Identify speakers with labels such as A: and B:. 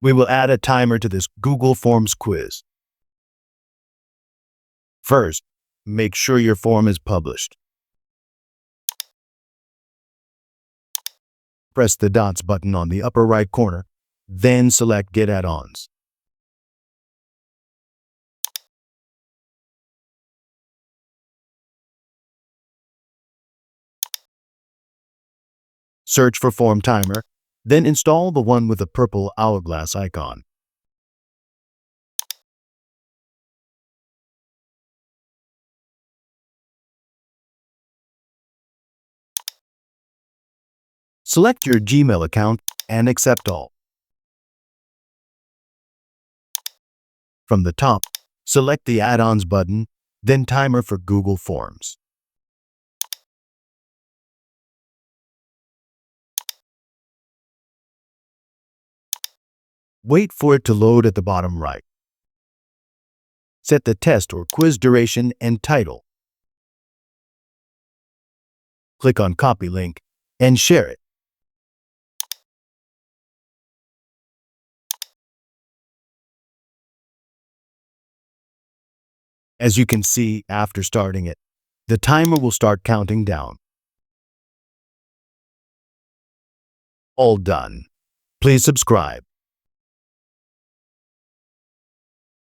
A: We will add a timer to this Google Forms quiz. First, make sure your form is published. Press the dots button on the upper right corner, then select Get Add-ons. Search for Form Timer, then install the one with the purple hourglass icon. Select your Gmail account and accept all. From the top, select the Add-ons button, then Timer for Google Forms. Wait for it to load at the bottom right. Set the test or quiz duration and title. Click on Copy Link and share it. As you can see after starting it, the timer will start counting down. All done. Please subscribe.